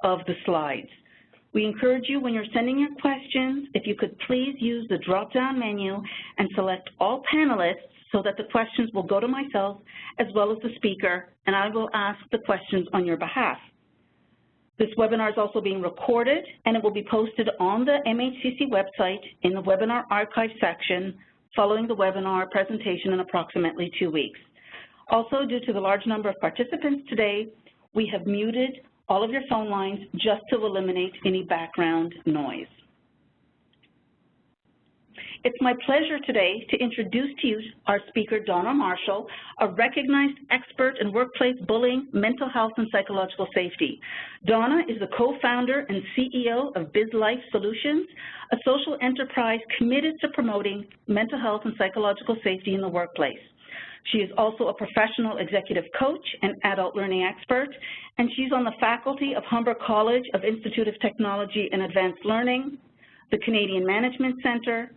of the slides. We encourage you, when you're sending your questions, if you could please use the drop-down menu and select all panelists so that the questions will go to myself as well as the speaker, and I will ask the questions on your behalf. This webinar is also being recorded, and it will be posted on the MHCC website in the webinar archive section following the webinar presentation in approximately 2 weeks. Also, due to the large number of participants today, we have muted all of your phone lines just to eliminate any background noise. It's my pleasure today to introduce to you our speaker, Donna Marshall, a recognized expert in workplace bullying, mental health, and psychological safety. Donna is the co-founder and CEO of BizLife Solutions, a social enterprise committed to promoting mental health and psychological safety in the workplace. She is also a professional executive coach and adult learning expert, and she's on the faculty of Humber College of Institute of Technology and Advanced Learning, the Canadian Management Centre,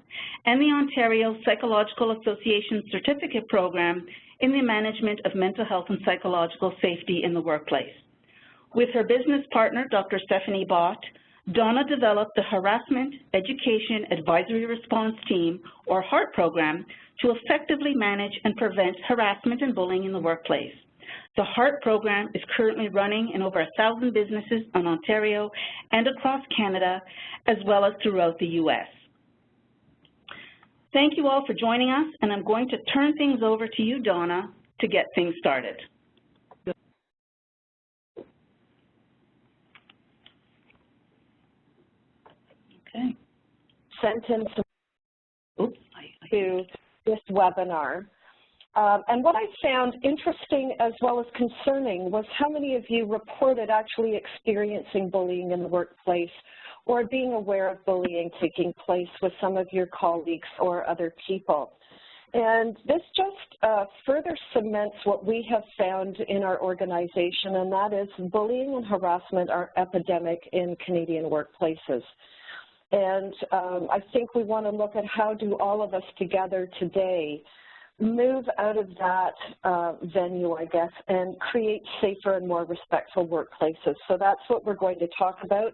and the Ontario Psychological Association Certificate Program in the Management of Mental Health and Psychological Safety in the Workplace. With her business partner, Dr. Stephanie Bott, Donna developed the Harassment Education Advisory Response Team, or HART program, to effectively manage and prevent harassment and bullying in the workplace. The HART program is currently running in over 1,000 businesses in Ontario and across Canada, as well as throughout the U.S. Thank you all for joining us, and I'm going to turn things over to you, Donna, to get things started. Okay. Sentence to this webinar. And what I found interesting as well as concerning was how many of you reported actually experiencing bullying in the workplace or being aware of bullying taking place with some of your colleagues or other people. And this just further cements what we have found in our organization, and that is bullying and harassment are epidemic in Canadian workplaces. And I think we want to look at how do all of us together today move out of that venue, I guess, and create safer and more respectful workplaces. So that's what we're going to talk about.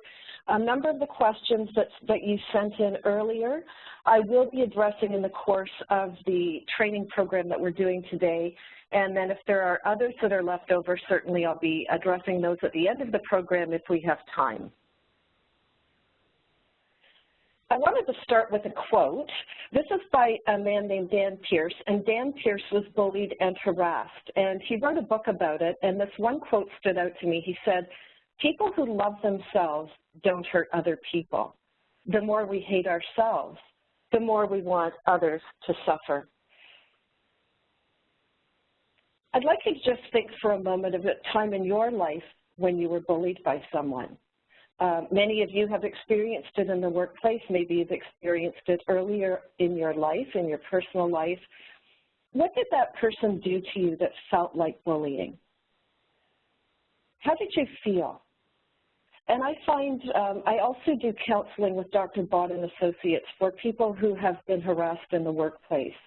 A number of the questions that you sent in earlier, I will be addressing in the course of the training program that we're doing today. And then if there are others that are left over, certainly I'll be addressing those at the end of the program if we have time. I wanted to start with a quote. This is by a man named Dan Pierce, and Dan Pierce was bullied and harassed, and he wrote a book about it, and this one quote stood out to me. He said, "People who love themselves don't hurt other people. The more we hate ourselves, the more we want others to suffer." I'd like you to just think for a moment of a time in your life when you were bullied by someone. Many of you have experienced it in the workplace. Maybe you've experienced it earlier in your life, in your personal life. What did that person do to you that felt like bullying? How did you feel? And I find I also do counseling with Dr. Bott and Associates for people who have been harassed in the workplace.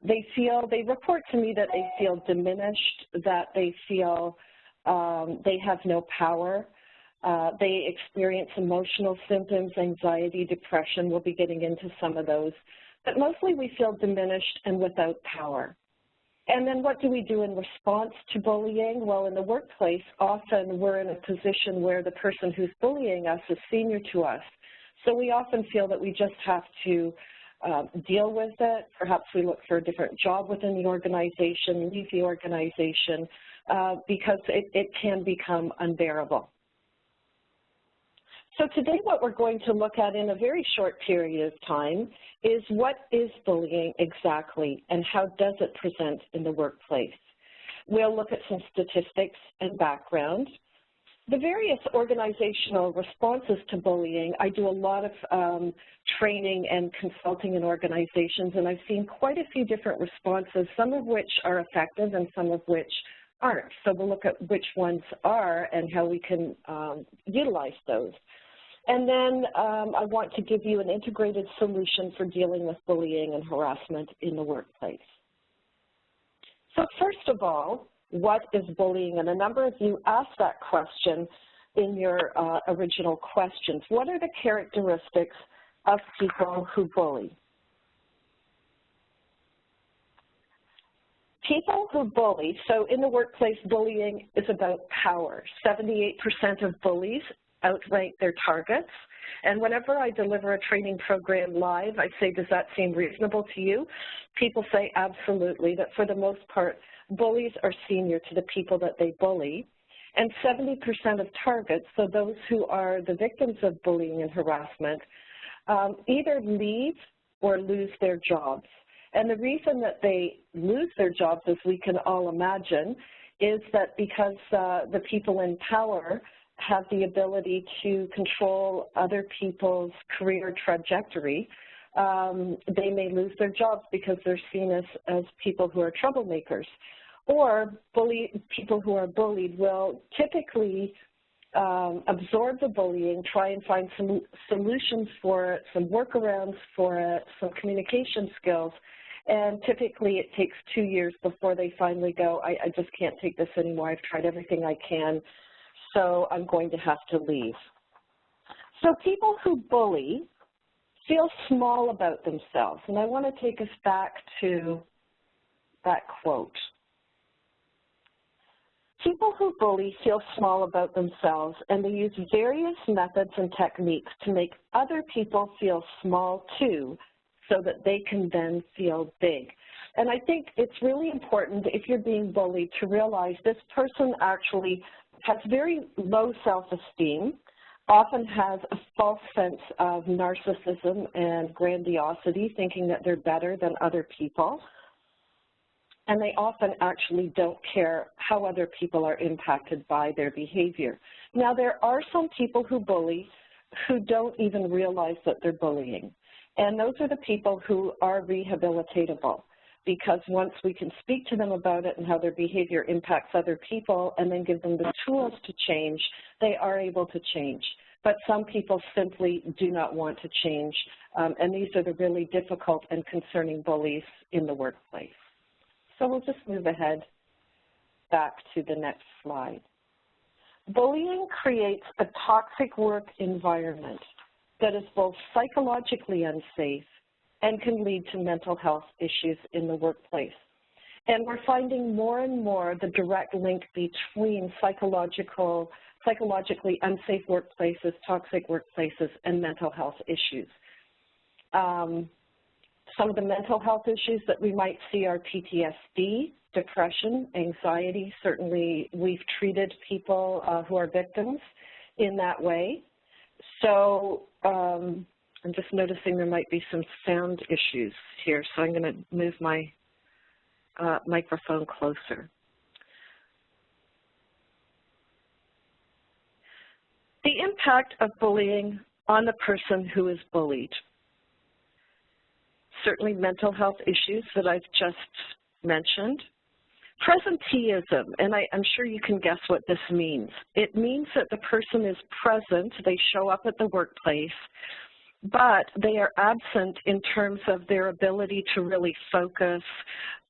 They report to me that they feel diminished, that they feel they have no power. They experience emotional symptoms, anxiety, depression. We'll be getting into some of those. But mostly we feel diminished and without power. And then what do we do in response to bullying? Well, in the workplace, often we're in a position where the person who's bullying us is senior to us. So we often feel that we just have to deal with it. Perhaps we look for a different job within the organization, leave the organization, because it can become unbearable. So today what we're going to look at in a very short period of time is what is bullying exactly and how does it present in the workplace. We'll look at some statistics and background. The various organizational responses to bullying, I do a lot of training and consulting in organizations, and I've seen quite a few different responses, some of which are effective and some of which aren't. So we'll look at which ones are and how we can utilize those. And then I want to give you an integrated solution for dealing with bullying and harassment in the workplace. So first of all, what is bullying? And a number of you asked that question in your original questions. What are the characteristics of people who bully? People who bully, so in the workplace, bullying is about power. 78% of bullies outrank their targets. And whenever I deliver a training program live, I say, does that seem reasonable to you? People say absolutely, that for the most part, bullies are senior to the people that they bully. And 70% of targets, so those who are the victims of bullying and harassment, either leave or lose their jobs. And the reason that they lose their jobs, as we can all imagine, is that because the people in power have the ability to control other people's career trajectory, they may lose their jobs because they're seen as people who are troublemakers. Or people who are bullied will typically absorb the bullying, try and find some solutions for it, some workarounds for it, some communication skills, and typically it takes 2 years before they finally go, I just can't take this anymore, I've tried everything I can, so I'm going to have to leave. So people who bully feel small about themselves, and I want to take us back to that quote. People who bully feel small about themselves, and they use various methods and techniques to make other people feel small too, so that they can then feel big. And I think it's really important, if you're being bullied, to realize this person actually has very low self-esteem, often has a false sense of narcissism and grandiosity, thinking that they're better than other people. And they often actually don't care how other people are impacted by their behavior. Now, there are some people who bully who don't even realize that they're bullying. And those are the people who are rehabilitatable, because once we can speak to them about it and how their behavior impacts other people and then give them the tools to change, they are able to change. But some people simply do not want to change, and these are the really difficult and concerning bullies in the workplace. So we'll just move ahead back to the next slide. Bullying creates a toxic work environment that is both psychologically unsafe and can lead to mental health issues in the workplace. And we're finding more and more the direct link between psychologically unsafe workplaces, toxic workplaces, and mental health issues. Some of the mental health issues that we might see are PTSD, depression, anxiety. Certainly, we've treated people who are victims in that way. So I'm just noticing there might be some sound issues here, so I'm going to move my microphone closer. The impact of bullying on the person who is bullied. Certainly mental health issues that I've just mentioned. Presenteeism, and I'm sure you can guess what this means. It means that the person is present, they show up at the workplace, but they are absent in terms of their ability to really focus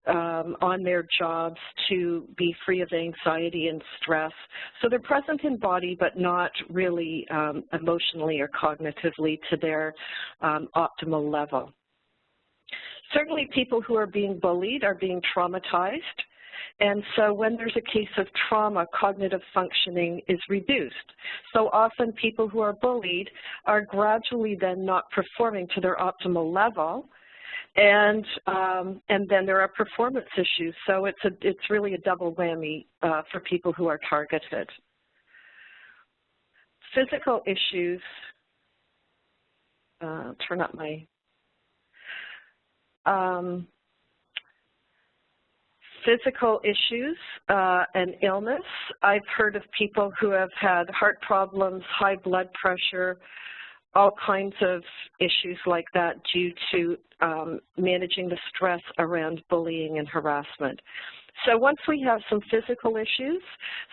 on their jobs, to be free of anxiety and stress. So they're present in body, but not really emotionally or cognitively to their optimal level. Certainly people who are being bullied are being traumatized, and so when there's a case of trauma, cognitive functioning is reduced. So often people who are bullied are gradually then not performing to their optimal level, and then there are performance issues. So it's really a double whammy for people who are targeted. Physical issues, turn up my physical issues and illness. I've heard of people who have had heart problems, high blood pressure, all kinds of issues like that due to managing the stress around bullying and harassment. So once we have some physical issues,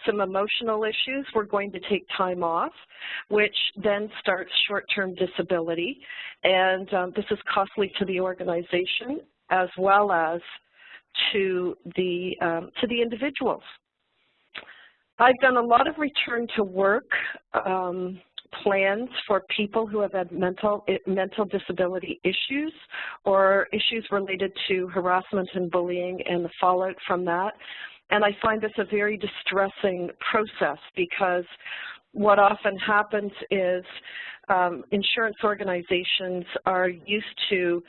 some emotional issues, we're going to take time off, which then starts short-term disability. And this is costly to the organization as well as to the individuals. I've done a lot of return to work plans for people who have had mental disability issues or issues related to harassment and bullying and the fallout from that. And I find this a very distressing process because what often happens is insurance organizations are used to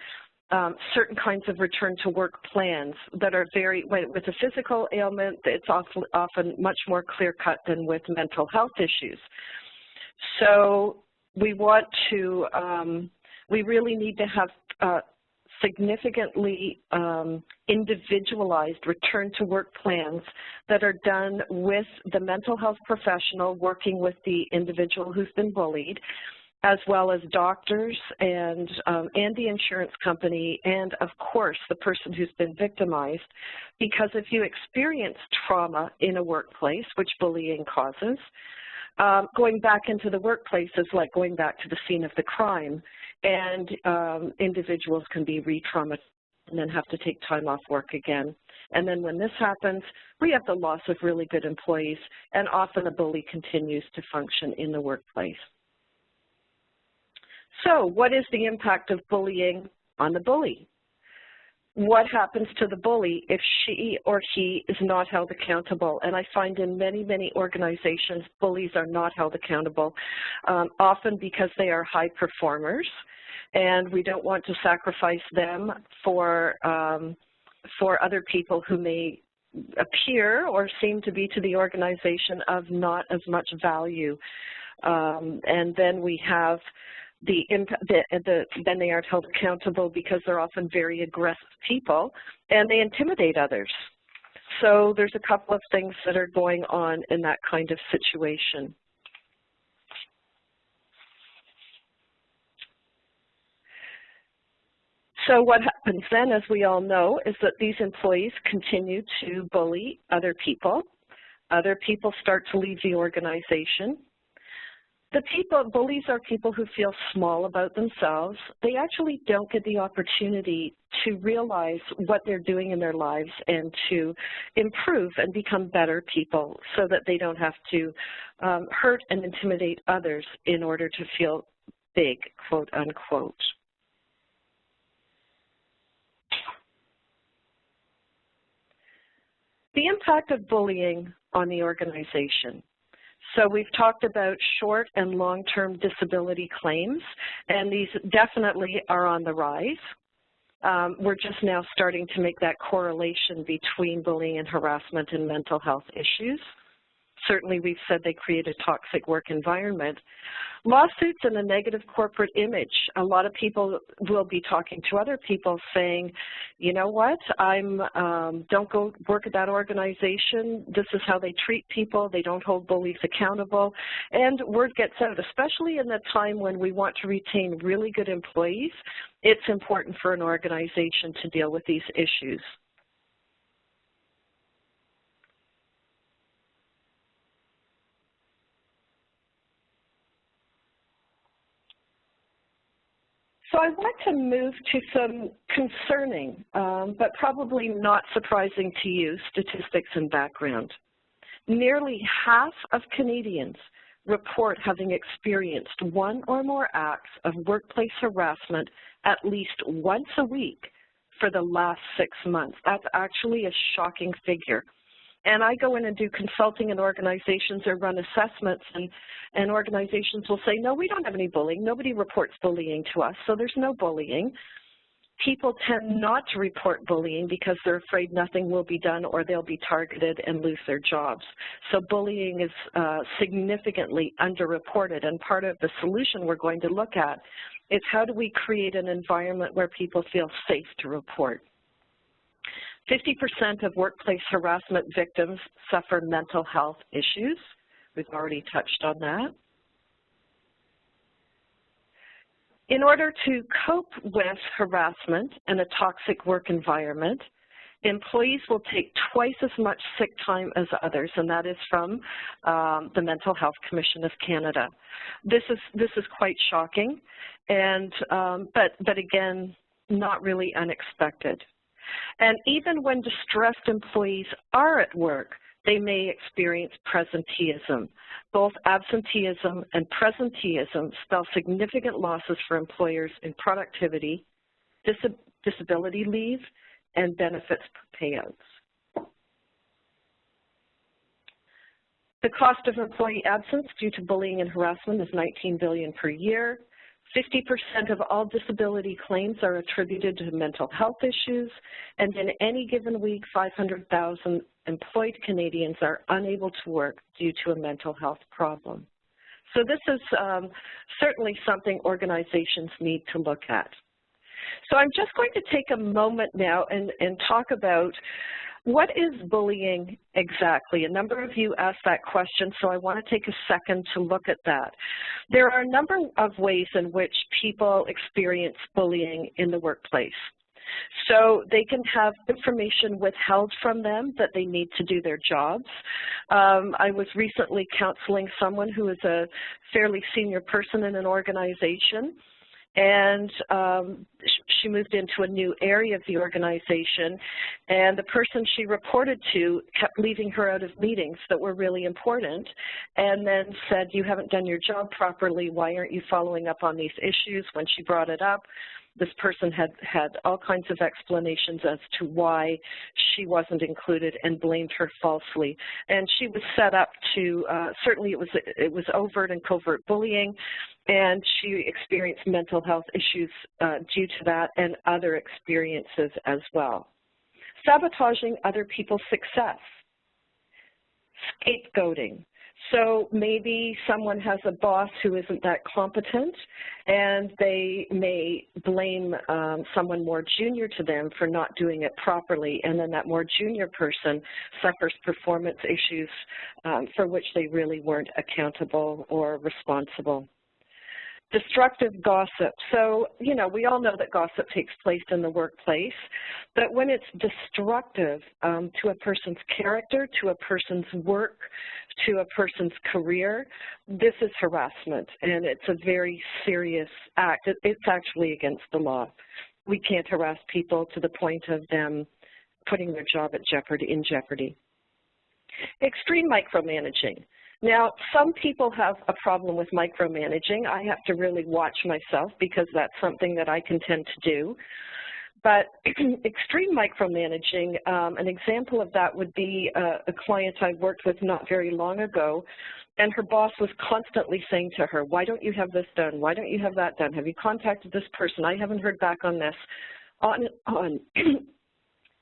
certain kinds of return to work plans that are with a physical ailment, it's often much more clear-cut than with mental health issues. So we want to, we really need to have significantly individualized return to work plans that are done with the mental health professional working with the individual who's been bullied, as well as doctors and the insurance company and, of course, the person who's been victimized. Because if you experience trauma in a workplace, which bullying causes, going back into the workplace is like going back to the scene of the crime, and individuals can be re-traumatized and then have to take time off work again. And then when this happens, we have the loss of really good employees, and often the bully continues to function in the workplace. So what is the impact of bullying on the bully? What happens to the bully if she or he is not held accountable? And I find in many, many organizations, bullies are not held accountable, often because they are high performers, and we don't want to sacrifice them for other people who may appear or seem to be to the organization of not as much value. And then we have then they aren't held accountable because they're often very aggressive people and they intimidate others. So there's a couple of things that are going on in that kind of situation. So what happens then, as we all know, is that these employees continue to bully other people. Other people start to leave the organization. Bullies are people who feel small about themselves. They actually don't get the opportunity to realize what they're doing in their lives and to improve and become better people so that they don't have to hurt and intimidate others in order to feel big, quote unquote. The impact of bullying on the organization. So we've talked about short and long-term disability claims, and these definitely are on the rise. We're just now starting to make that correlation between bullying and harassment and mental health issues. Certainly, we've said they create a toxic work environment. Lawsuits and a negative corporate image. A lot of people will be talking to other people saying, you know what, don't go work at that organization. This is how they treat people. They don't hold bullies accountable. And word gets out, especially in the time when we want to retain really good employees. It's important for an organization to deal with these issues. So I want to move to some concerning, but probably not surprising to you, statistics and background. Nearly half of Canadians report having experienced one or more acts of workplace harassment at least once a week for the last 6 months. That's actually a shocking figure. And I go in and do consulting in organizations or run assessments, and organizations will say, no, we don't have any bullying. Nobody reports bullying to us, so there's no bullying. People tend not to report bullying because they're afraid nothing will be done or they'll be targeted and lose their jobs. So bullying is significantly underreported, and part of the solution we're going to look at is how do we create an environment where people feel safe to report. 50% of workplace harassment victims suffer mental health issues. We've already touched on that. In order to cope with harassment and a toxic work environment, employees will take twice as much sick time as others, and that is from the Mental Health Commission of Canada. This is quite shocking, and but again, not really unexpected. And even when distressed employees are at work, they may experience presenteeism. Both absenteeism and presenteeism spell significant losses for employers in productivity, disability leave, and benefits payouts. The cost of employee absence due to bullying and harassment is $19 billion per year. 50% of all disability claims are attributed to mental health issues, and in any given week, 500,000 employed Canadians are unable to work due to a mental health problem. So this is certainly something organizations need to look at. So I'm just going to take a moment now and talk about what is bullying exactly? A number of you asked that question, so I want to take a second to look at that. There are a number of ways in which people experience bullying in the workplace. So they can have information withheld from them that they need to do their jobs. I was recently counseling someone who is a fairly senior person in an organization, and she moved into a new area of the organization, and the person she reported to kept leaving her out of meetings that were really important, and then said, "You haven't done your job properly, why aren't you following up on these issues?" When she brought it up, this person had all kinds of explanations as to why she wasn't included and blamed her falsely. And she was set up to, certainly it was overt and covert bullying, and she experienced mental health issues due to that and other experiences as well. Sabotaging other people's success. Scapegoating. So maybe someone has a boss who isn't that competent, and they may blame someone more junior to them for not doing it properly, and then that more junior person suffers performance issues for which they really weren't accountable or responsible. Destructive gossip. So, you know, we all know that gossip takes place in the workplace, but when it's destructive to a person's character, to a person's work, to a person's career, this is harassment, and it's a very serious act. It's actually against the law. We can't harass people to the point of them putting their job in jeopardy. Extreme micromanaging. Now, some people have a problem with micromanaging. I have to really watch myself because that's something that I can tend to do. But extreme micromanaging, an example of that would be a client I worked with not very long ago, and her boss was constantly saying to her, "Why don't you have this done? Why don't you have that done? Have you contacted this person? I haven't heard back on this." On and on.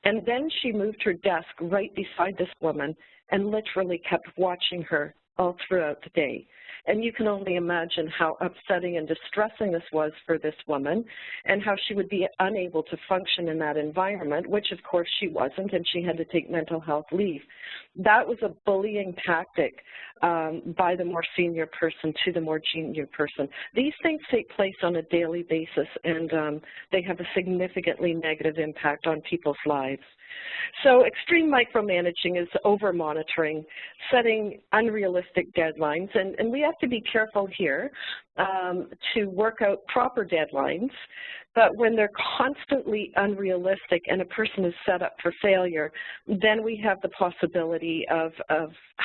And then she moved her desk right beside this woman and literally kept watching her all throughout the day. And you can only imagine how upsetting and distressing this was for this woman, and how she would be unable to function in that environment, which of course she wasn't, and she had to take mental health leave. That was a bullying tactic by the more senior person to the more junior person. These things take place on a daily basis, and they have a significantly negative impact on people's lives. So extreme micromanaging is over-monitoring, setting unrealistic deadlines, and we have to be careful here to work out proper deadlines, but when they're constantly unrealistic and a person is set up for failure, then we have the possibility of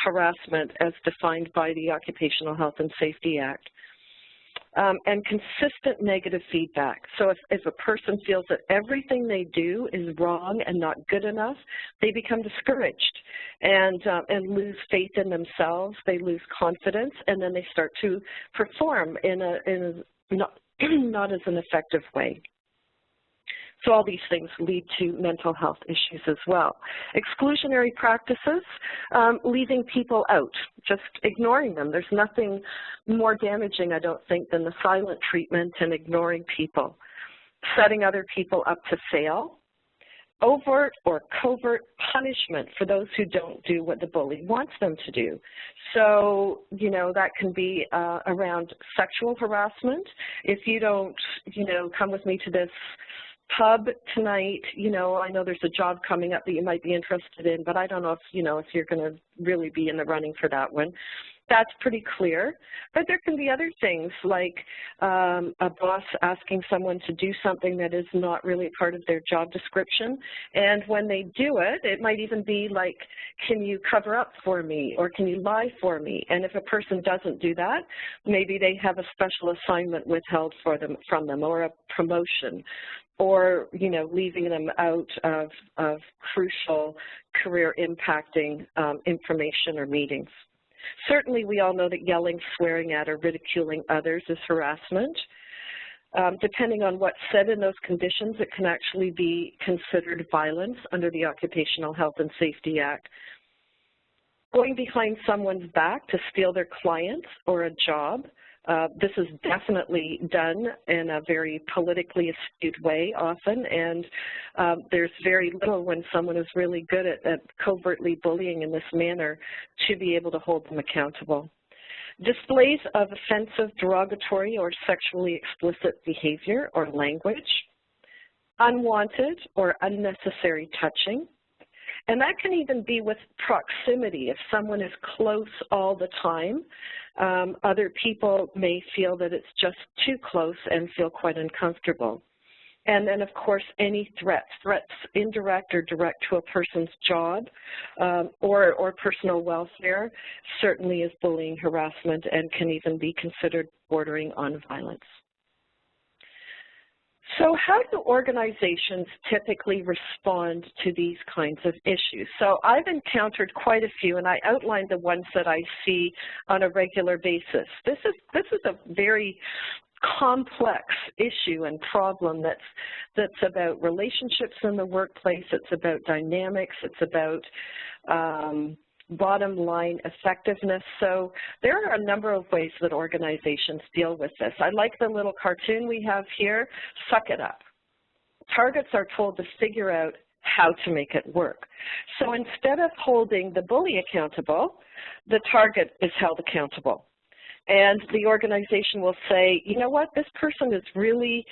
harassment as defined by the Occupational Health and Safety Act. And consistent negative feedback. So if a person feels that everything they do is wrong and not good enough, they become discouraged and lose faith in themselves. They lose confidence, and then they start to perform in a not as an effective way. So all these things lead to mental health issues as well. Exclusionary practices, leaving people out, just ignoring them. There's nothing more damaging, I don't think, than the silent treatment and ignoring people. Setting other people up to fail. Overt or covert punishment for those who don't do what the bully wants them to do. So, you know, that can be around sexual harassment. If you don't, you know, come with me to this pub tonight, you know, I know there's a job coming up that you might be interested in, but I don't know if, you know, if you're going to really be in the running for that one. That's pretty clear, but there can be other things like a boss asking someone to do something that is not really part of their job description, and when they do it, it might even be like, can you cover up for me, or can you lie for me? And if a person doesn't do that, maybe they have a special assignment withheld from them, or a promotion, or, you know, leaving them out of crucial career impacting information or meetings. Certainly, we all know that yelling, swearing at, or ridiculing others is harassment. Depending on what's said in those conditions, it can actually be considered violence under the Occupational Health and Safety Act. Going behind someone's back to steal their clients or a job, this is definitely done in a very politically astute way often, and there's very little when someone is really good at covertly bullying in this manner to be able to hold them accountable. Displays of offensive, derogatory, or sexually explicit behavior or language, unwanted or unnecessary touching, and that can even be with proximity. If someone is close all the time, other people may feel that it's just too close and feel quite uncomfortable. And then, of course, any threats indirect or direct to a person's job or personal welfare certainly is bullying, harassment, and can even be considered bordering on violence. So how do organizations typically respond to these kinds of issues? So I've encountered quite a few, and I outlined the ones that I see on a regular basis. This is a very complex issue and problem that's about relationships in the workplace, it's about dynamics, it's about bottom line effectiveness. So there are a number of ways that organizations deal with this. I like the little cartoon we have here, suck it up. Targets are told to figure out how to make it work. So instead of holding the bully accountable, the target is held accountable. And the organization will say, you know what, this person is really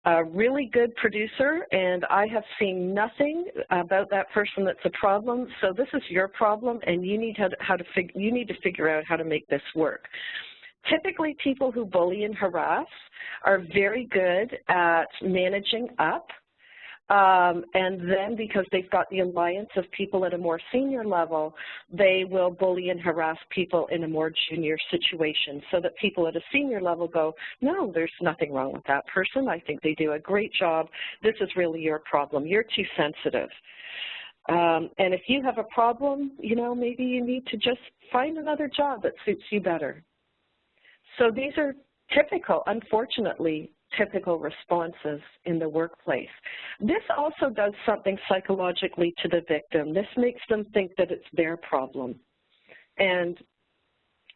a really good producer, and I have seen nothing about that person that's a problem, so this is your problem, and you need to figure out how to make this work. Typically, people who bully and harass are very good at managing up, and then because they've got the alliance of people at a more senior level, they will bully and harass people in a more junior situation so that people at a senior level go, no, there's nothing wrong with that person. I think they do a great job. This is really your problem. You're too sensitive. And if you have a problem, you know, maybe you need to just find another job that suits you better. So these are typical, unfortunately, typical responses in the workplace. This also does something psychologically to the victim. This makes them think that it's their problem. And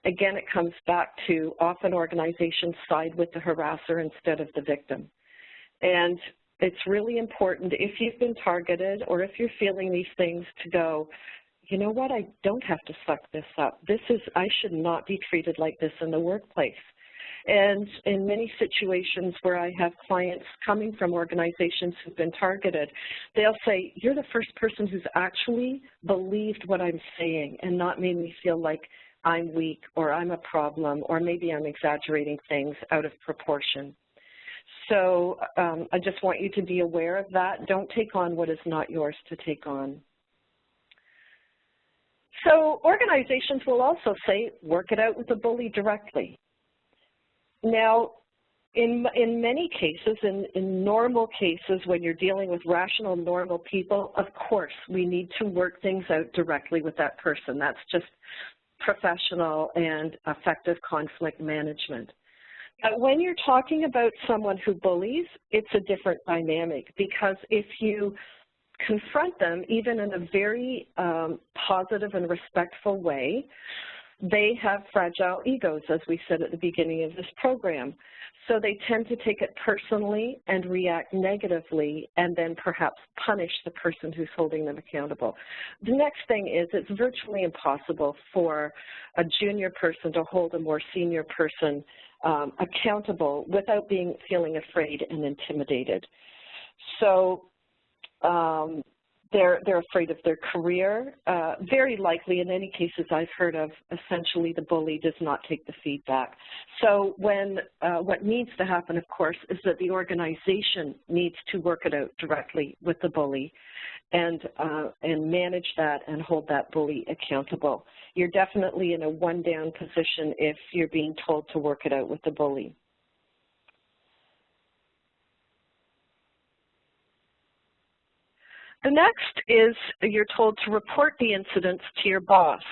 again, it comes back to often organizations side with the harasser instead of the victim. And it's really important if you've been targeted or if you're feeling these things to go, you know what, I don't have to suck this up. I should not be treated like this in the workplace. And in many situations where I have clients coming from organizations who've been targeted, they'll say, you're the first person who's actually believed what I'm saying and not made me feel like I'm weak or I'm a problem or maybe I'm exaggerating things out of proportion. So I just want you to be aware of that. Don't take on what is not yours to take on. So organizations will also say, work it out with the bully directly. Now, in many cases, in normal cases, when you're dealing with rational, normal people, of course, we need to work things out directly with that person. That's just professional and effective conflict management. But when you're talking about someone who bullies, it's a different dynamic, because if you confront them, even in a very positive and respectful way, they have fragile egos, as we said at the beginning of this program. So they tend to take it personally and react negatively and then perhaps punish the person who's holding them accountable. The next thing is it's virtually impossible for a junior person to hold a more senior person accountable without feeling afraid and intimidated. So they're afraid of their career. Very likely, in any cases I've heard of, essentially the bully does not take the feedback. So when what needs to happen, of course, is that the organization needs to work it out directly with the bully and manage that and hold that bully accountable. You're definitely in a one-down position if you're being told to work it out with the bully. The next is you're told to report the incidents to your boss.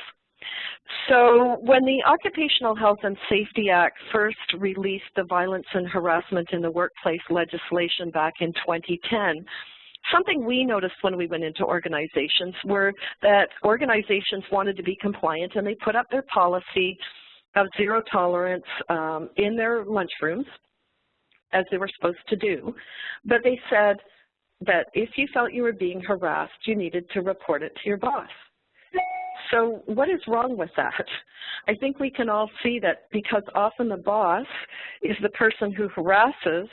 So when the Occupational Health and Safety Act first released the Violence and Harassment in the Workplace legislation back in 2010, something we noticed when we went into organizations were that organizations wanted to be compliant, and they put up their policy of zero tolerance in their lunchrooms, as they were supposed to do, but they said that if you felt you were being harassed, you needed to report it to your boss. So what is wrong with that? I think we can all see that because often the boss is the person who harasses,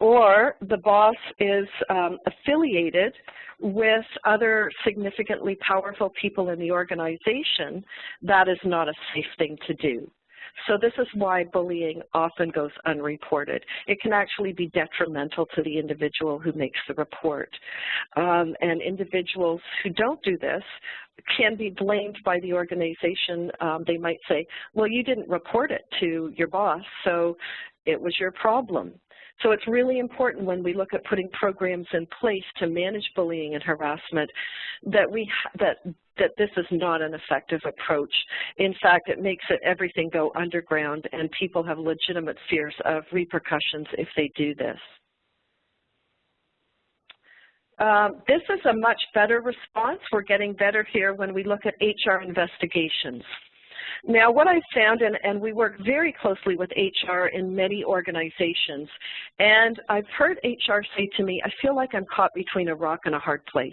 or the boss is affiliated with other significantly powerful people in the organization, that is not a safe thing to do. So this is why bullying often goes unreported. It can actually be detrimental to the individual who makes the report. And individuals who don't do this can be blamed by the organization. They might say, well, you didn't report it to your boss, so it was your problem. So it's really important when we look at putting programs in place to manage bullying and harassment that that this is not an effective approach. In fact, it makes everything go underground, and people have legitimate fears of repercussions if they do this. This is a much better response. We're getting better here when we look at HR investigations. Now, what I've found, and we work very closely with HR in many organizations, and I've heard HR say to me, I feel like I'm caught between a rock and a hard place,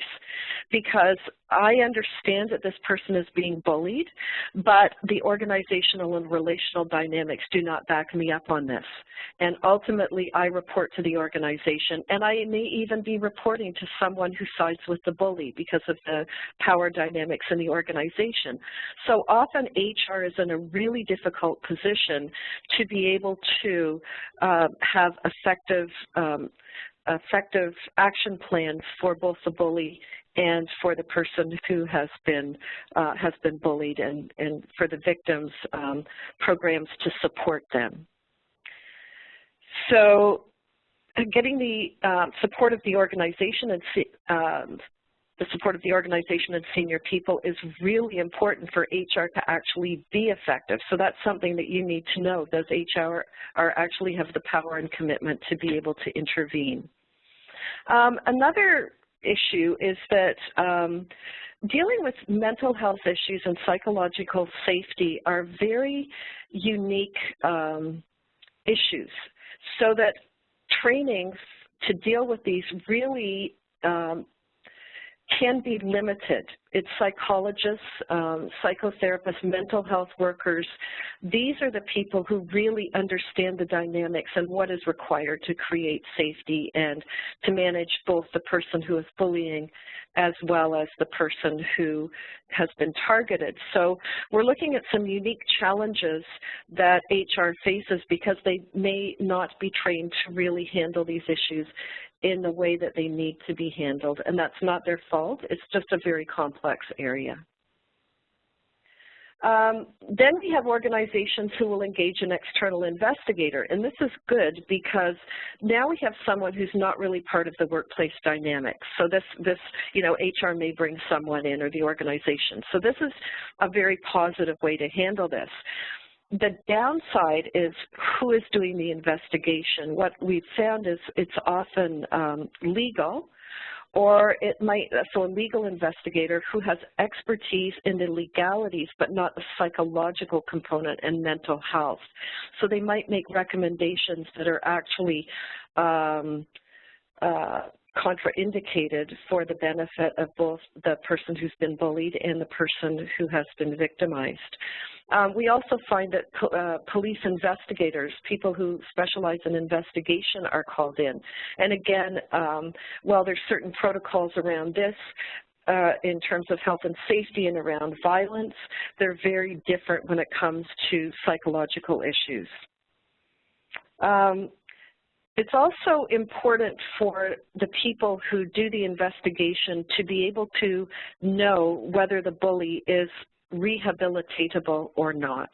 because I understand that this person is being bullied, but the organizational and relational dynamics do not back me up on this. And ultimately, I report to the organization, and I may even be reporting to someone who sides with the bully because of the power dynamics in the organization. So often, HR is in a really difficult position to be able to have effective action plans for both the bully and for the person who has been bullied, and for the victims, programs to support them. So getting the support of the organization and senior people is really important for HR to actually be effective. So that's something that you need to know. Does HR actually have the power and commitment to be able to intervene? Another issue is that dealing with mental health issues and psychological safety are very unique issues, so that training to deal with these really can be limited. It's psychologists, psychotherapists, mental health workers. These are the people who really understand the dynamics and what is required to create safety and to manage both the person who is bullying as well as the person who has been targeted. So we're looking at some unique challenges that HR faces because they may not be trained to really handle these issues in the way that they need to be handled, and that's not their fault. It's just a very complex area. Then we have organizations who will engage an external investigator, and this is good because now we have someone who's not really part of the workplace dynamics. So this HR may bring someone in, or the organization. So this is a very positive way to handle this. The downside is who is doing the investigation. What we've found is it's often legal, or it might, so a legal investigator who has expertise in the legalities but not the psychological component and mental health. So they might make recommendations that are actually contraindicated for the benefit of both the person who's been bullied and the person who has been victimized. We also find that police investigators, people who specialize in investigation, are called in. And again, while there's certain protocols around this, in terms of health and safety and around violence. They're very different when it comes to psychological issues. It's also important for the people who do the investigation to be able to know whether the bully is rehabilitatable or not.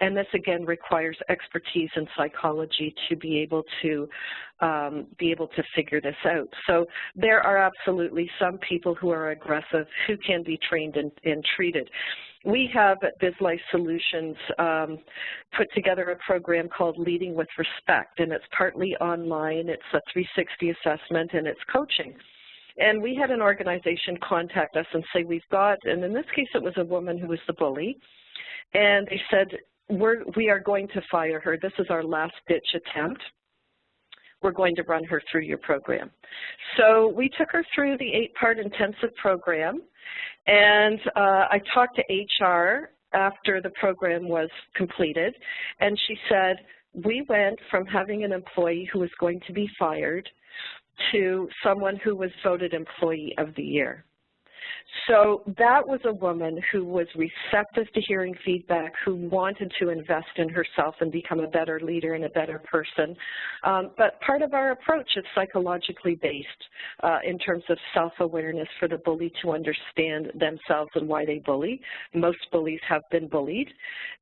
And this again requires expertise in psychology to be able to figure this out. So there are absolutely some people who are aggressive who can be trained and treated. We have at BizLife Solutions put together a program called Leading with Respect, and it's partly online, it's a 360 assessment, and it's coaching. And we had an organization contact us and say, we've got, and in this case it was a woman who was the bully, and they said, we are going to fire her. This is our last ditch attempt. We're going to run her through your program. So we took her through the 8-part intensive program, and I talked to HR after the program was completed, and she said, we went from having an employee who was going to be fired to someone who was voted Employee of the Year. So that was a woman who was receptive to hearing feedback, who wanted to invest in herself and become a better leader and a better person. But part of our approach is psychologically based in terms of self-awareness for the bully to understand themselves and why they bully. Most bullies have been bullied,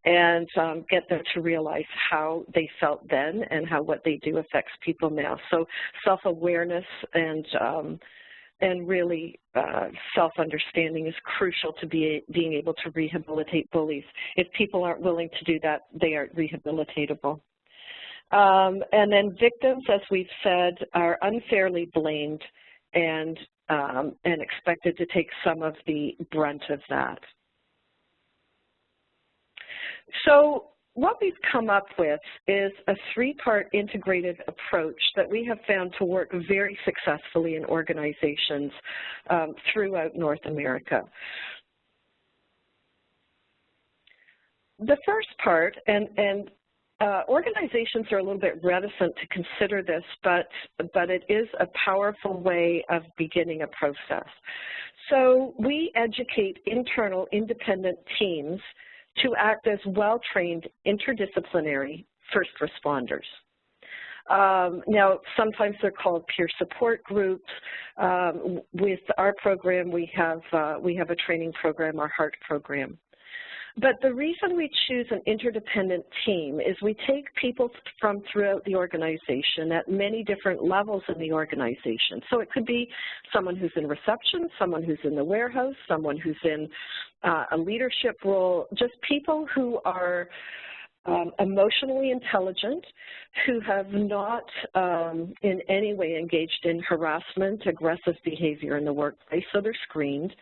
and get them to realize how they felt then and how what they do affects people now. So self-awareness and really self-understanding is crucial to being able to rehabilitate bullies. If people aren't willing to do that, they aren't rehabilitatable. And then victims, as we've said, are unfairly blamed and expected to take some of the brunt of that. So what we've come up with is a 3-part integrated approach that we have found to work very successfully in organizations throughout North America. The first part, and organizations are a little bit reticent to consider this, but it is a powerful way of beginning a process. So we educate internal independent teams to act as well-trained interdisciplinary first responders. Now, sometimes they're called peer support groups. With our program, we have a training program, our HEART program. But the reason we choose an interdependent team is we take people from throughout the organization at many different levels in the organization. So it could be someone who's in reception, someone who's in the warehouse, someone who's in a leadership role, just people who are emotionally intelligent, who have not in any way engaged in harassment, aggressive behavior in the workplace, so they're screened.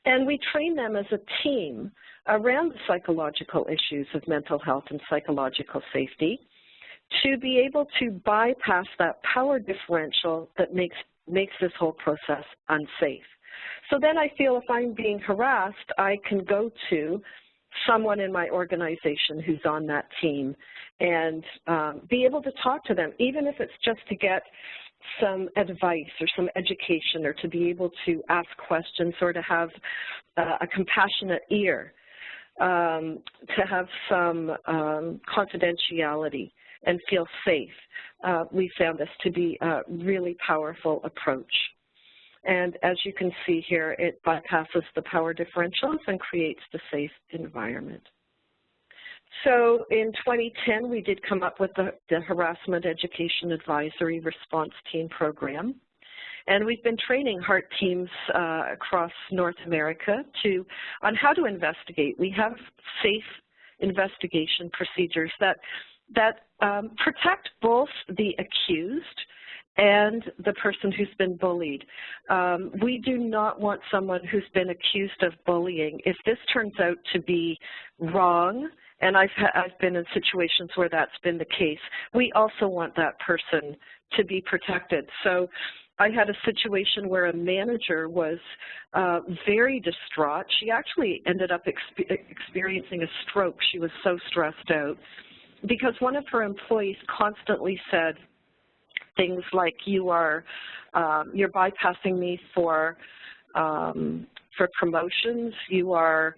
And we train them as a team around the psychological issues of mental health and psychological safety to be able to bypass that power differential that makes this whole process unsafe. So then I feel if I'm being harassed, I can go to someone in my organization who's on that team and be able to talk to them, even if it's just to get some advice or some education, or to be able to ask questions, or to have a compassionate ear, to have some confidentiality and feel safe. We found this to be a really powerful approach. And as you can see here, it bypasses the power differentials and creates the safe environment. So in 2010, we did come up with the Harassment Education Advisory Response Team Program. And we've been training HEART teams across North America on how to investigate. We have safe investigation procedures that protect both the accused and the person who's been bullied. We do not want someone who's been accused of bullying. If this turns out to be wrong, and I've been in situations where that's been the case, we also want that person to be protected. So I had a situation where a manager was very distraught. She actually ended up experiencing a stroke. She was so stressed out because one of her employees constantly said things like, you're bypassing me for for promotions. You are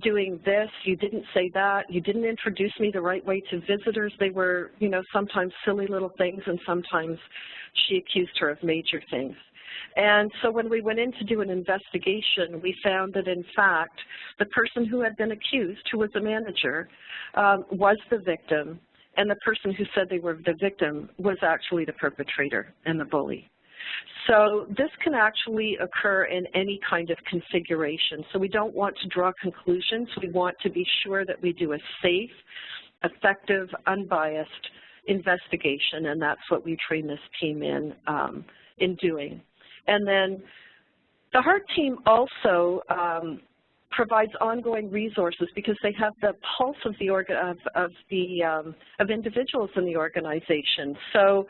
doing this, you didn't say that, you didn't introduce me the right way to visitors. They were, you know, sometimes silly little things, and sometimes she accused her of major things. And so when we went in to do an investigation, we found that, in fact, the person who had been accused, who was a manager, was the victim, and the person who said they were the victim was actually the perpetrator and the bully. So this can actually occur in any kind of configuration. So we don't want to draw conclusions. We want to be sure that we do a safe, effective, unbiased investigation, and that's what we train this team in doing. And then the HEART team also provides ongoing resources because they have the pulse of the of individuals in the organization. So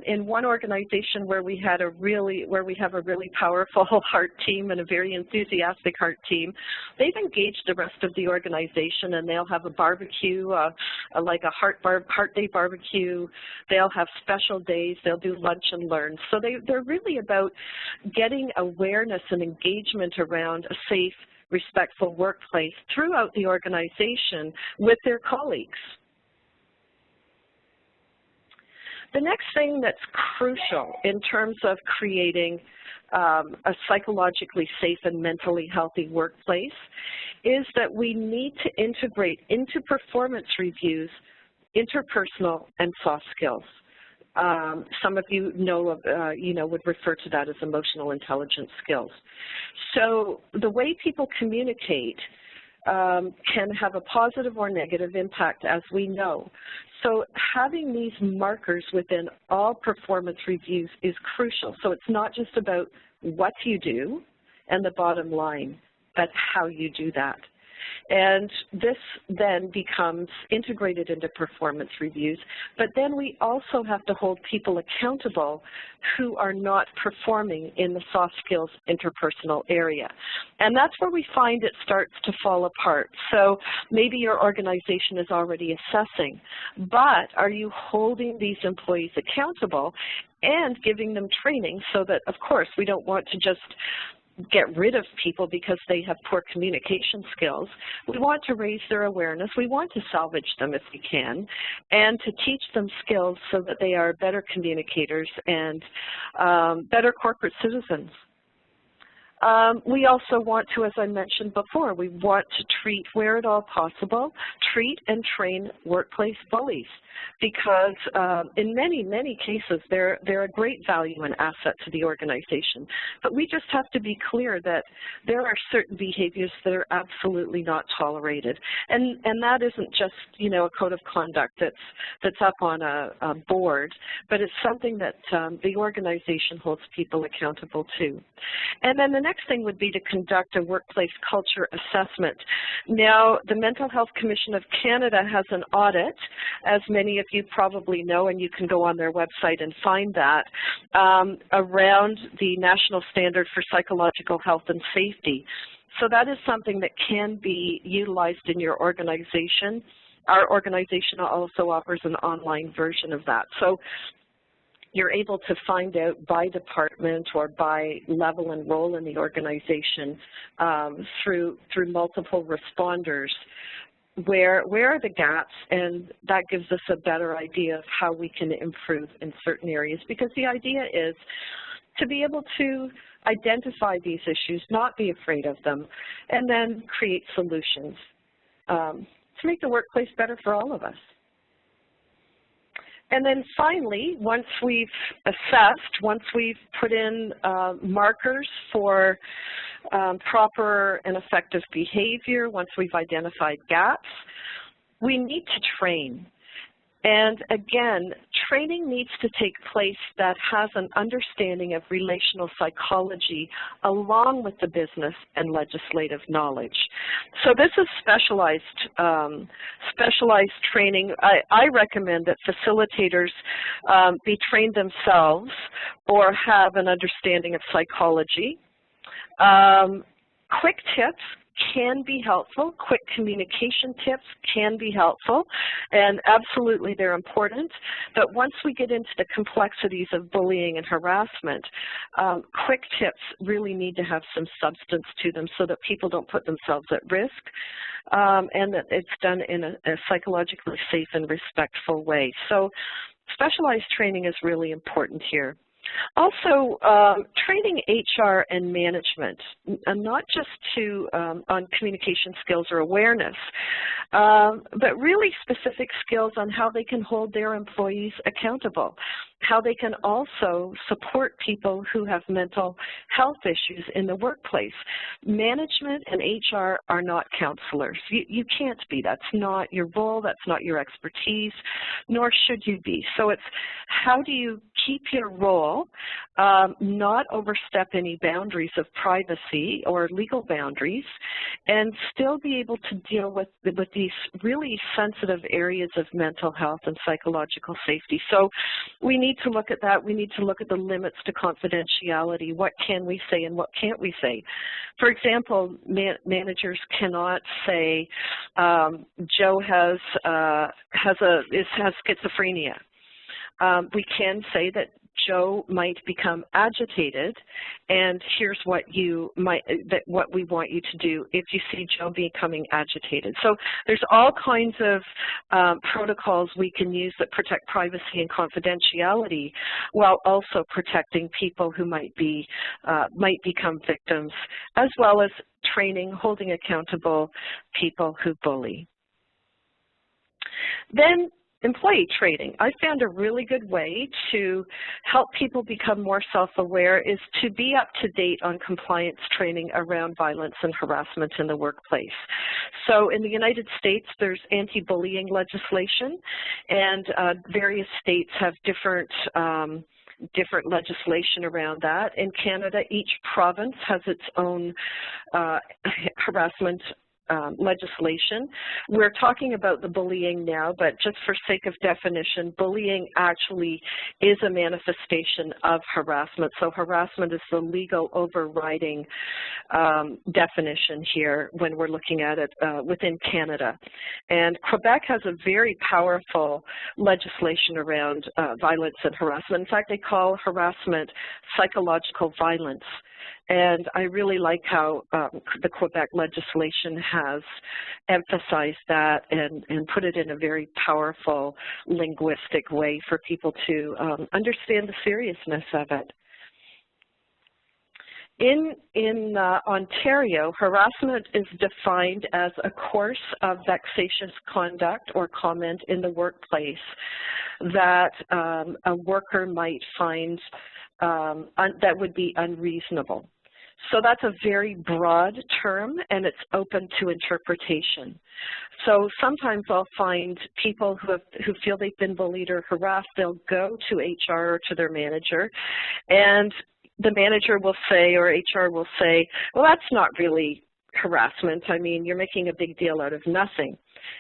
in one organization where we have a really powerful HEART team and a very enthusiastic HEART team, they've engaged the rest of the organization, and they'll have a barbecue, like a HEART Day barbecue. They'll have special days. They'll do lunch and learn. So they're really about getting awareness and engagement around a safe, respectful workplace throughout the organization with their colleagues. The next thing that's crucial in terms of creating a psychologically safe and mentally healthy workplace is that we need to integrate into performance reviews interpersonal and soft skills. Some of you know, would refer to that as emotional intelligence skills. So the way people communicate can have a positive or negative impact, as we know. So having these markers within all performance reviews is crucial. So it's not just about what you do and the bottom line, but how you do that. And this then becomes integrated into performance reviews. But then we also have to hold people accountable who are not performing in the soft skills interpersonal area. And that's where we find it starts to fall apart. So maybe your organization is already assessing, but are you holding these employees accountable and giving them training so that, of course, we don't want to just get rid of people because they have poor communication skills. We want to raise their awareness. We want to salvage them if we can, and to teach them skills so that they are better communicators and better corporate citizens. We also want to, as I mentioned before, we want to treat, where at all possible, treat and train workplace bullies, because in many, many cases they're a great value and asset to the organization. But we just have to be clear that there are certain behaviors that are absolutely not tolerated. And that isn't just, you know, a code of conduct that's up on a board, but it's something that the organization holds people accountable to. And then the next thing would be to conduct a workplace culture assessment. Now, the Mental Health Commission of Canada has an audit, as many of you probably know, and you can go on their website and find that, around the National Standard for Psychological Health and Safety. So that is something that can be utilized in your organization. Our organization also offers an online version of that. So you're able to find out by department or by level and role in the organization through multiple responders where are the gaps, and that gives us a better idea of how we can improve in certain areas, because the idea is to be able to identify these issues, not be afraid of them, and then create solutions to make the workplace better for all of us. And then finally, once we've assessed, once we've put in markers for proper and effective behavior, once we've identified gaps, we need to train. And again, training needs to take place that has an understanding of relational psychology along with the business and legislative knowledge. So this is specialized training. I recommend that facilitators be trained themselves or have an understanding of psychology. Quick tips can be helpful. Quick communication tips can be helpful, and absolutely they're important. But once we get into the complexities of bullying and harassment, quick tips really need to have some substance to them so that people don't put themselves at risk, and that it's done in a psychologically safe and respectful way. So specialized training is really important here. Also, training HR and management, and not just on communication skills or awareness, but really specific skills on how they can hold their employees accountable, how they can also support people who have mental health issues in the workplace. Management and HR are not counselors. You can't be. That's not your role. That's not your expertise, nor should you be. So it's how do you keep your role, not overstep any boundaries of privacy or legal boundaries, and still be able to deal with these really sensitive areas of mental health and psychological safety. So we need to look at that. We need to look at the limits to confidentiality. What can we say and what can't we say? For example, managers cannot say Joe has schizophrenia. We can say that Joe might become agitated, and here's what what we want you to do if you see Joe becoming agitated. So there's all kinds of protocols we can use that protect privacy and confidentiality, while also protecting people who might become victims, as well as training, holding accountable people who bully. Then employee training. I found a really good way to help people become more self-aware is to be up to date on compliance training around violence and harassment in the workplace. So in the United States, there's anti-bullying legislation, and various states have different legislation around that. In Canada, each province has its own harassment legislation. We're talking about the bullying now, but just for sake of definition, bullying actually is a manifestation of harassment. So harassment is the legal overriding definition here when we're looking at it within Canada. And Quebec has a very powerful legislation around violence and harassment. In fact, they call harassment psychological violence. And I really like how the Quebec legislation has emphasized that and put it in a very powerful linguistic way for people to understand the seriousness of it. In Ontario, harassment is defined as a course of vexatious conduct or comment in the workplace that a worker might find that would be unreasonable. So that's a very broad term, and it's open to interpretation. So sometimes I'll find people who feel they've been bullied or harassed, they'll go to HR or to their manager, and the manager will say, or HR will say, well, that's not really harassment. I mean, you're making a big deal out of nothing.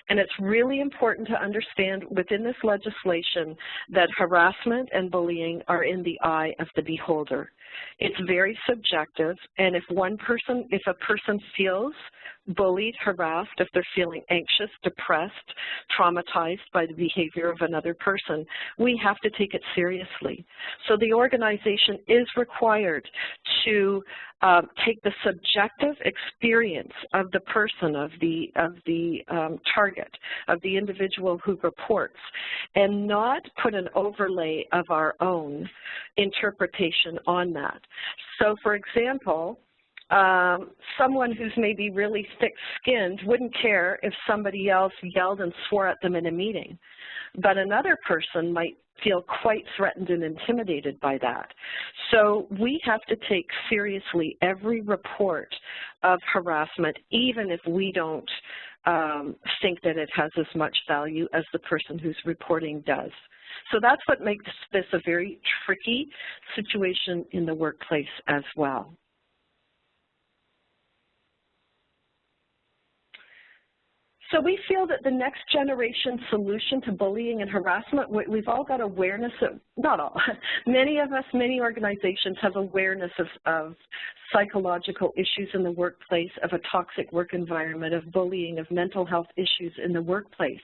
And it's really important to understand within this legislation that harassment and bullying are in the eye of the beholder. It's very subjective, and if a person feels bullied, harassed, if they're feeling anxious, depressed, traumatized by the behavior of another person, we have to take it seriously. So the organization is required to take the subjective experience of the person, of the target, of the individual who reports, and not put an overlay of our own interpretation on that. So for example, someone who's maybe really thick-skinned wouldn't care if somebody else yelled and swore at them in a meeting, but another person might feel quite threatened and intimidated by that. So we have to take seriously every report of harassment, even if we don't think that it has as much value as the person who's reporting does. So that's what makes this a very tricky situation in the workplace as well. So we feel that the next generation solution to bullying and harassment, we've all got awareness of, not all, many of us, many organizations have awareness of psychological issues in the workplace, of a toxic work environment, of bullying, of mental health issues in the workplace.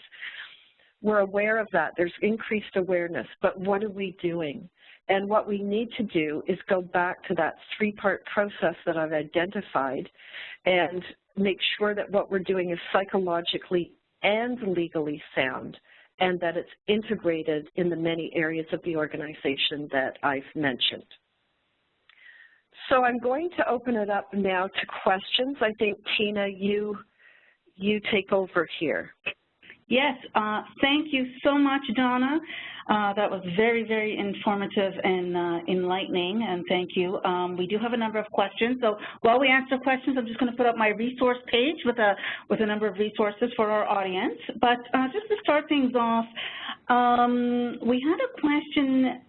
We're aware of that. There's increased awareness, but what are we doing? And what we need to do is go back to that three-part process that I've identified and make sure that what we're doing is psychologically and legally sound, and that it's integrated in the many areas of the organization that I've mentioned. So I'm going to open it up now to questions. I think, Tina, you take over here. Yes, thank you so much, Donna. That was very, very informative and enlightening, and thank you. We do have a number of questions, so while we answer questions, I'm just going to put up my resource page with a number of resources for our audience. But just to start things off, we had a question.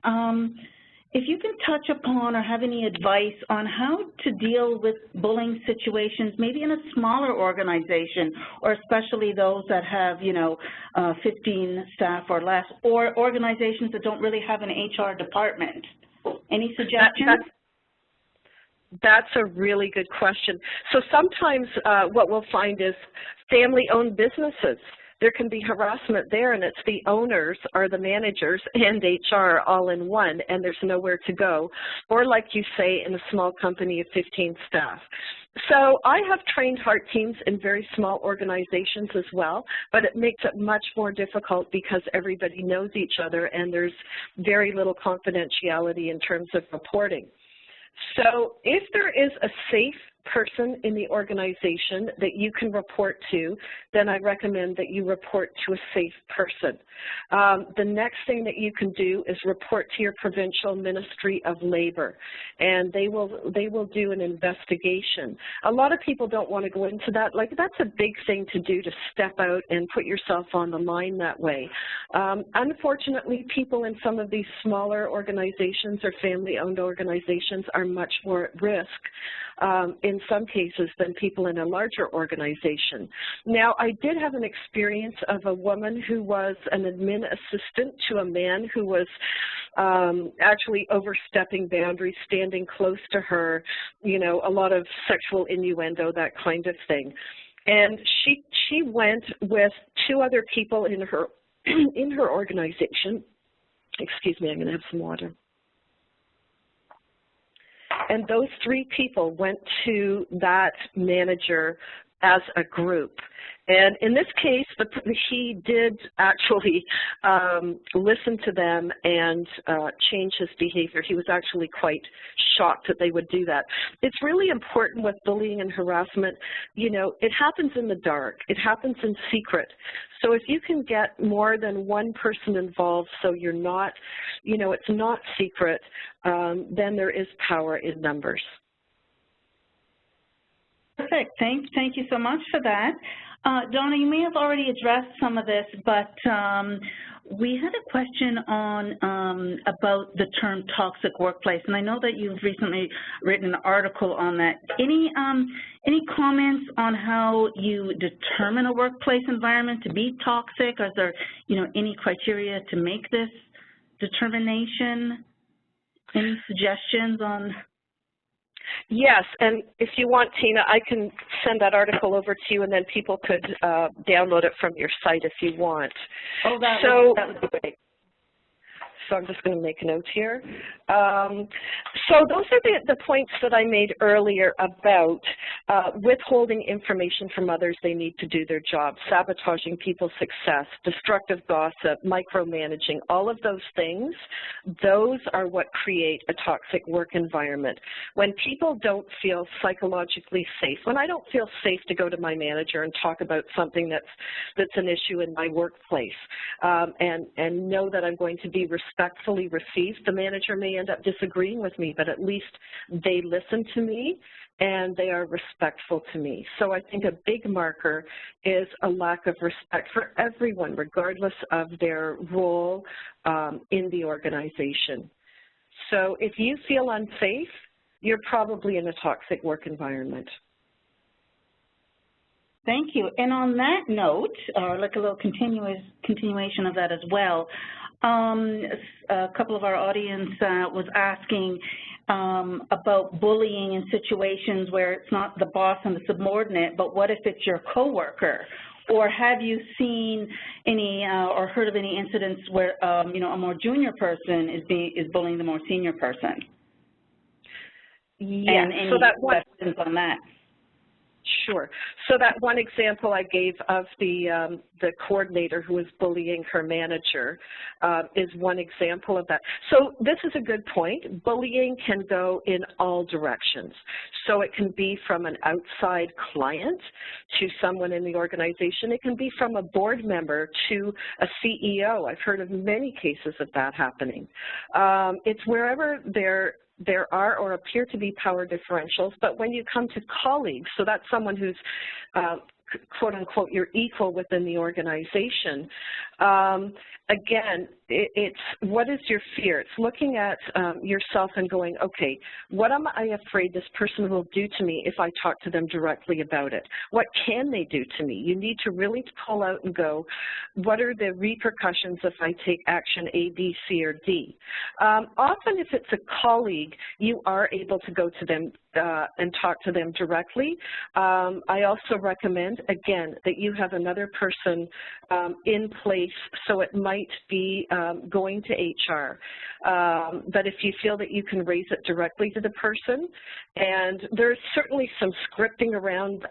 If you can touch upon or have any advice on how to deal with bullying situations, maybe in a smaller organization, or especially those that have, 15 staff or less, or organizations that don't really have an HR department. Any suggestions? That's a really good question. So sometimes what we'll find is family-owned businesses. There can be harassment there, and it's the owners or the managers and HR all in one, and there's nowhere to go. Or like you say, in a small company of 15 staff. So I have trained heart teams in very small organizations as well, but it makes it much more difficult because everybody knows each other and there's very little confidentiality in terms of reporting. So if there is a safe person in the organization that you can report to, then I recommend that you report to a safe person. The next thing that you can do is report to your Provincial Ministry of Labor, and they will do an investigation. A lot of people don't want to go into that. Like, that's a big thing to do, to step out and put yourself on the line that way. Unfortunately, people in some of these smaller organizations or family-owned organizations are much more at risk in some cases than people in a larger organization. Now, I did have an experience of a woman who was an admin assistant to a man who was actually overstepping boundaries, standing close to her, a lot of sexual innuendo, that kind of thing. And she went with two other people in her organization. Excuse me, I'm going to have some water. And those three people went to that manager as a group. And in this case, he did actually listen to them and change his behavior. He was actually quite shocked that they would do that. It's really important with bullying and harassment. It happens in the dark. It happens in secret. So if you can get more than one person involved so you're not, it's not secret, then there is power in numbers. Perfect. Thank you so much for that. Donna, you may have already addressed some of this, but we had a question on about the term toxic workplace, and I know that you've recently written an article on that. Any comments on how you determine a workplace environment to be toxic? Is there any criteria to make this determination? Any suggestions on? Yes, and if you want, Tina, I can send that article over to you, and then people could download it from your site if you want. Oh, that would be great. So I'm just going to make a note here. So those are the points that I made earlier about withholding information from others they need to do their job, sabotaging people's success, destructive gossip, micromanaging, all of those things, those are what create a toxic work environment. When people don't feel psychologically safe, when I don't feel safe to go to my manager and talk about something that's an issue in my workplace, and know that I'm going to be respectfully received, the manager may end up disagreeing with me, but at least they listen to me and they are respectful to me. So I think a big marker is a lack of respect for everyone, regardless of their role in the organization. So if you feel unsafe, you're probably in a toxic work environment. Thank you. And on that note, or like a little continuation of that as well, a couple of our audience was asking about bullying in situations where it's not the boss and the subordinate, but what if it's your coworker? Or have you seen any or heard of any incidents where you know, a more junior person is bullying the more senior person? Yeah. And any so that one, questions on that? Sure. So that one example I gave of the coordinator who was bullying her manager is one example of that. So this is a good point. Bullying can go in all directions. So it can be from an outside client to someone in the organization. It can be from a board member to a CEO. I've heard of many cases of that happening. It's wherever there are or appear to be power differentials, but when you come to colleagues, so that's someone who's quote unquote your equal within the organization, again, it's what is your fear? It's looking at yourself and going, okay, what am I afraid this person will do to me if I talk to them directly about it? What can they do to me? You need to really pull out and go, what are the repercussions if I take action A, B, C, or D? Often if it's a colleague, you are able to go to them and talk to them directly. I also recommend, again, that you have another person in place, so it might be going to HR. But if you feel that you can raise it directly to the person, and there's certainly some scripting around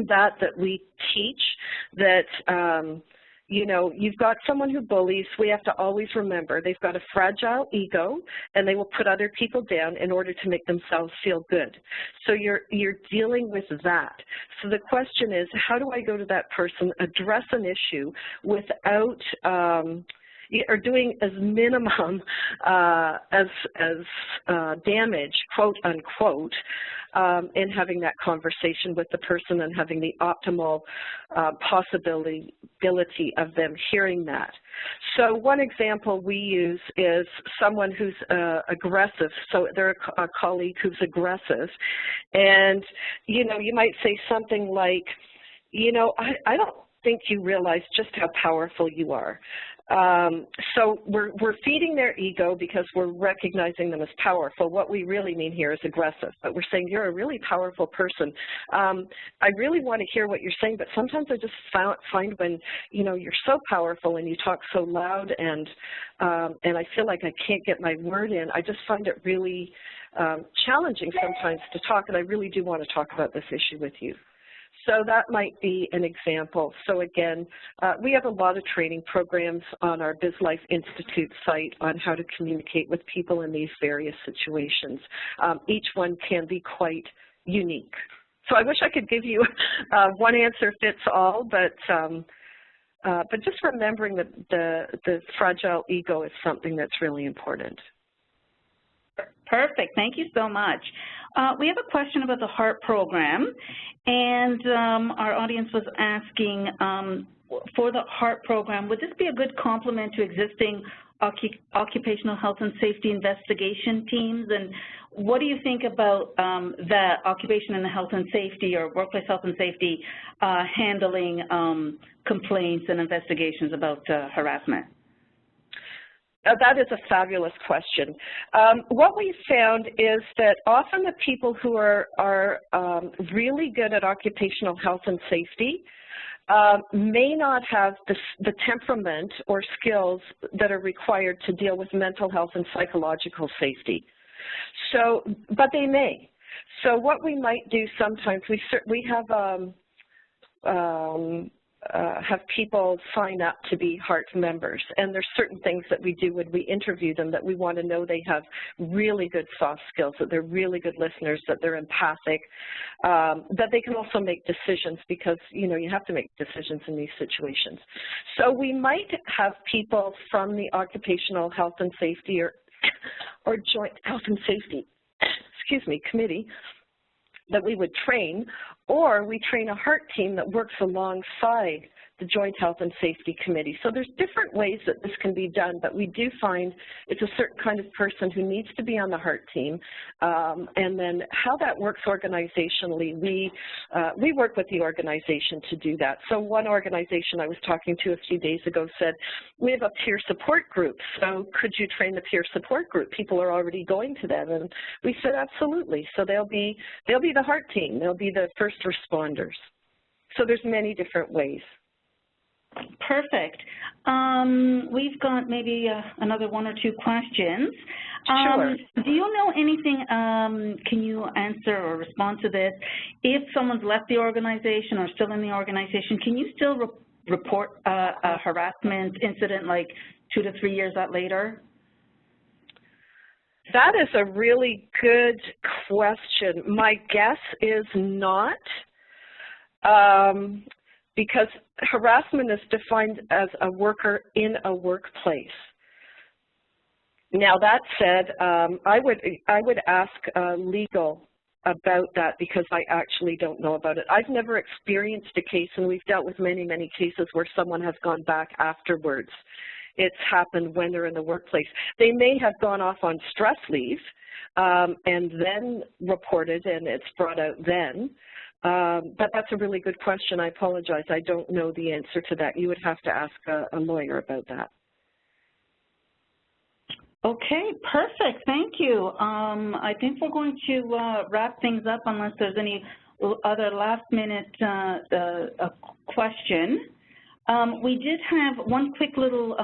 that we teach that, you know, you've got someone who bullies. We have to always remember they've got a fragile ego, and they will put other people down in order to make themselves feel good. So you're dealing with that. So the question is, how do I go to that person, address an issue without or doing as minimum damage, quote unquote, in having that conversation with the person and having the optimal possibility of them hearing that. So one example we use is someone who's aggressive. So they're a colleague who's aggressive, and you know, you might say something like, you know, I don't think you realize just how powerful you are. So we're feeding their ego because we're recognizing them as powerful. What we really mean here is aggressive, but we're saying you're a really powerful person. I really want to hear what you're saying, but sometimes I just find when, you know, you're so powerful and you talk so loud and I feel like I can't get my word in, I just find it really challenging sometimes to talk, and I really do want to talk about this issue with you. So that might be an example. So again, we have a lot of training programs on our BizLife Institute site on how to communicate with people in these various situations. Each one can be quite unique. So I wish I could give you one answer fits all, but just remembering that the fragile ego is something that's really important. Perfect. Thank you so much. We have a question about the HEART program, and our audience was asking, for the HEART program, would this be a good complement to existing occupational health and safety investigation teams? And what do you think about that occupation and health and safety, or workplace health and safety, handling complaints and investigations about harassment? That is a fabulous question. What we've found is that often the people who are really good at occupational health and safety may not have the temperament or skills that are required to deal with mental health and psychological safety. So, but they may. So what we might do sometimes, we have people sign up to be HEART members, and there's certain things that we do when we interview them that we want to know they have really good soft skills, that they're really good listeners, that they're empathic, that they can also make decisions, because, you know, you have to make decisions in these situations. So we might have people from the occupational health and safety or joint health and safety, excuse me, committee that we would train, or we train a HEART team that works alongside the Joint Health and Safety Committee. So there's different ways that this can be done, but we do find it's a certain kind of person who needs to be on the HEART team. And then how that works organizationally, we work with the organization to do that. So one organization I was talking to a few days ago said, we have a peer support group, so could you train the peer support group? People are already going to them. And we said, absolutely. So they'll be the HEART team. They'll be the first responders. So there's many different ways. Perfect. We've got maybe another one or two questions. Sure. Do you know anything, can you answer or respond to this? If someone's left the organization or still in the organization, can you still report a harassment incident like 2 to 3 years later? That is a really good question. My guess is not. Because harassment is defined as a worker in a workplace. Now that said, I would ask legal about that because I actually don't know about it. I've never experienced a case, and we've dealt with many, many cases where someone has gone back afterwards. It's happened when they're in the workplace. They may have gone off on stress leave and then reported, and it's brought out then. But that's a really good question. I apologize. I don't know the answer to that. You would have to ask a lawyer about that. Okay, perfect. Thank you. I think we're going to wrap things up unless there's any other last-minute question. We did have one quick little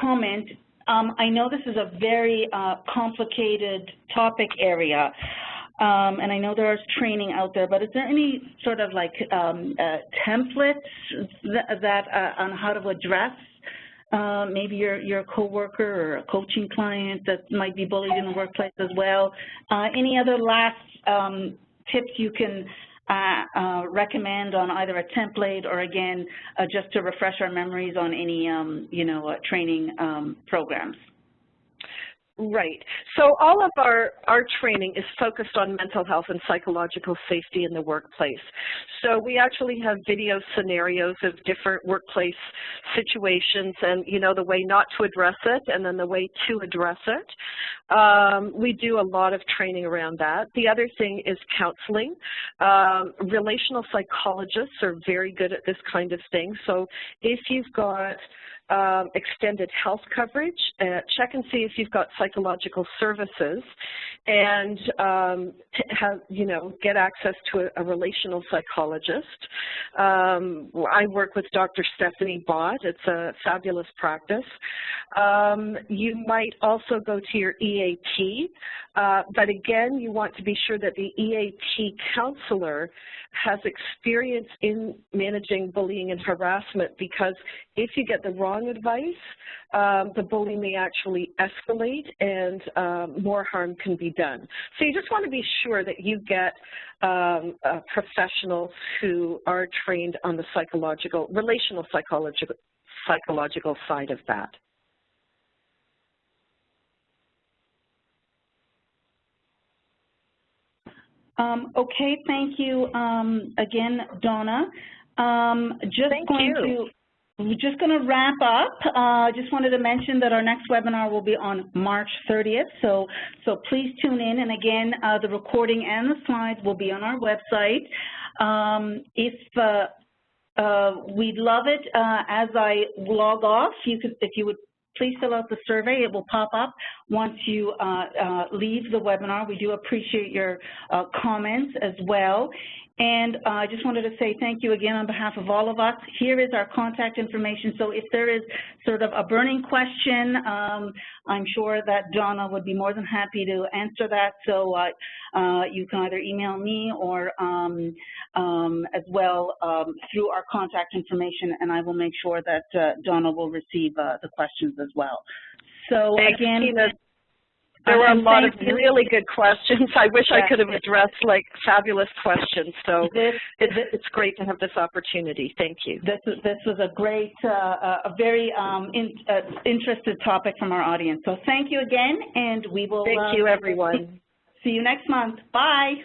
comment. I know this is a very complicated topic area. And I know there is training out there, but is there any sort of like templates that on how to address maybe your coworker or a coaching client that might be bullied in the workplace as well? Any other last tips you can recommend on either a template or again just to refresh our memories on any training programs? Right. So all of our training is focused on mental health and psychological safety in the workplace. So we actually have video scenarios of different workplace situations and, the way not to address it and then the way to address it. We do a lot of training around that. The other thing is counseling. Relational psychologists are very good at this kind of thing. So if you've got extended health coverage, check and see if you've got psychological services, and get access to a relational psychologist. I work with Dr. Stephanie Bott. It's a fabulous practice. You might also go to your EAP, but again, you want to be sure that the EAP counselor has experience in managing bullying and harassment, because if you get the wrong advice, the bullying may actually escalate and more harm can be done. So you just want to be sure that you get professionals who are trained on the relational psychological side of that. Okay, thank you again, Donna. We're just going to wrap up. Just wanted to mention that our next webinar will be on March 30th, so please tune in. And again, the recording and the slides will be on our website. We'd love it as I log off. If you would please fill out the survey. It will pop up once you leave the webinar. We do appreciate your comments as well. And I just wanted to say thank you again on behalf of all of us. Here is our contact information. So if there is sort of a burning question, I'm sure that Donna would be more than happy to answer that. So you can either email me or as well through our contact information, and I will make sure that Donna will receive the questions as well. So thanks, again, Tina. There were a lot of really good questions. I wish I could have addressed fabulous questions. So it's great to have this opportunity. Thank you. This was a great, a very interested topic from our audience. So thank you again, and we will. Thank you, everyone. See you next month. Bye.